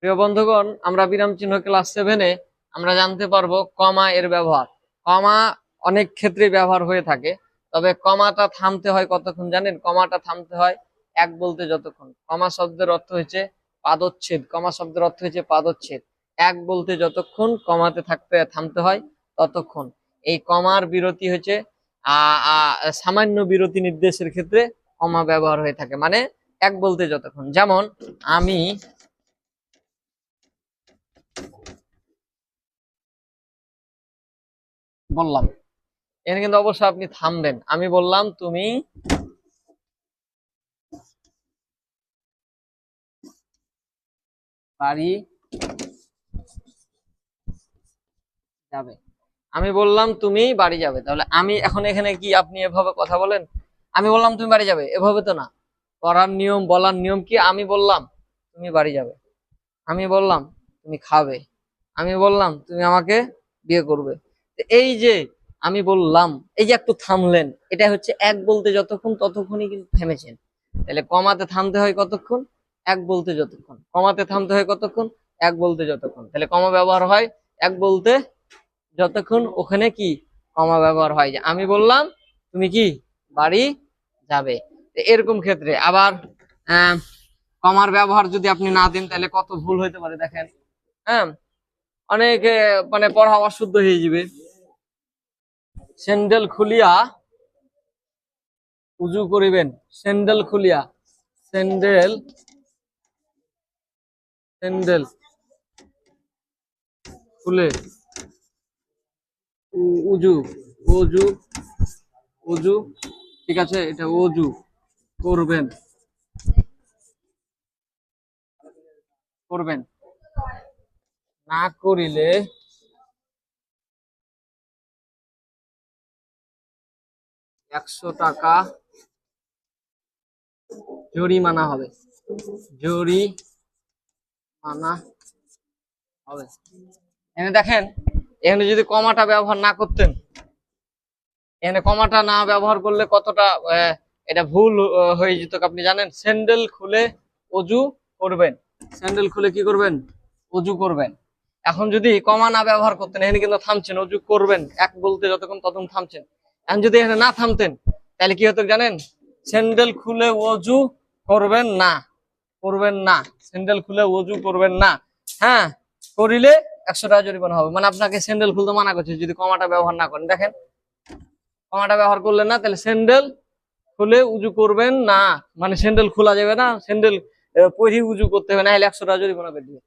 প্রিয় বন্ধুগণ, আমরা বিরাম চিহ্ন ক্লাস 7-এ আমরা জানতে পারবো কমা এর ব্যবহার। কমা অনেক ক্ষেত্রে ব্যবহার হয়ে থাকে, তবে কমাটা থামতে হয় কতক্ষণ জানেন? কমাটা থামতে হয় এক বলতে যতক্ষণ। কমা শব্দের অর্থ হচ্ছে পাদচ্ছেদ। কমা শব্দের অর্থ হচ্ছে পাদচ্ছেদ। এক বলতে যতক্ষণ কমাতে থামতে হয় ততক্ষণ। এই কমার বিরতি হচ্ছে সামান্য বিরতি নির্দেশের ক্ষেত্রে কমা ব্যবহার হয়ে থাকে, মানে এক বলতে যতক্ষণ। যেমন আমি বললাম, এখানে কিন্তু অবশ্যই আপনি থামবেন। আমি বললাম তুমি বাড়ি যাবে। আমি বললাম তুমি বাড়ি যাবে, তাহলে আমি এখন এখানে কি আপনি এভাবে কথা বলেন? আমি বললাম তুমি বাড়ি যাবে, এভাবে তো না। করার নিয়ম, বলার নিয়ম কি? আমি বললাম তুমি বাড়ি যাবে, আমি বললাম তুমি খাবে, আমি বললাম তুমি আমাকে বিয়ে করবে। এই যে আমি বললাম, এই যে একটু থামলেন, এটা হচ্ছে এক বলতে যতক্ষণ ততক্ষণই কিন্তু থেমেছেন। তাহলে কমাতে থামতে হয় কতক্ষণ? এক বলতে যতক্ষণ। কমাতে থামতে হয় কতক্ষণ? এক বলতে যতক্ষণ। তাহলে কমা ব্যবহার হয় এক বলতে যতক্ষণ। ওখানে কি কমা ব্যবহার হয়? যে আমি বললাম তুমি কি বাড়ি যাবে। এরকম ক্ষেত্রে আবার কমার ব্যবহার যদি আপনি না দেন তাহলে কত ভুল হইতে পারে দেখেন। হ্যাঁ, অনেকে মানে পড়া অশুদ্ধ হয়ে যাবে। স্যান্ডেল খুলিয়া উজু করিবেন। স্যান্ডেল খুলিয়া, স্যান্ডেল স্যান্ডেল খুলে উজু উজু উজু, ঠিক আছে, এটা উজু করবেন করবেন না করিলে 100 টাকা জরিমানা হবে। জরিমানা হবে। এখানে দেখেন, এখানে যদি কমাটা ব্যবহার না করতেন, এখানে কমাটা না ব্যবহার করলে কতটা এটা ভুল হয়ে যেত আপনি জানেন? স্যান্ডেল খুলে অজু করবেন। স্যান্ডেল খুলে কি করবেন? অজু করবেন। এখন যদি কমা না ব্যবহার করতেন, এখানে কিন্তু থামছেন, অজু করবেন এক বলতে যতক্ষণ ততক্ষণ থামছেন। এখন যদি এখানে না থামতেন তাহলে কি হতো জানেন? স্যান্ডেল খুলে অজু করবেন না, করবেন না, স্যান্ডেল খুলে অজু করবেন না। হ্যাঁ, করিলে 100 টাকা জরিমানা হবে। মানে আপনাকে স্যান্ডেল খুলতে মানা করছে যদি কমাটা ব্যবহার না করেন। দেখেন, কমাটা ব্যবহার করলেন না, তাহলে স্যান্ডেল খুলে উজু করবেন না, মানে স্যান্ডেল খোলা যাবে না, স্যান্ডেল পরে উজু করতে হবে, না হলে 100 টাকা জরিমানা করে দিবে।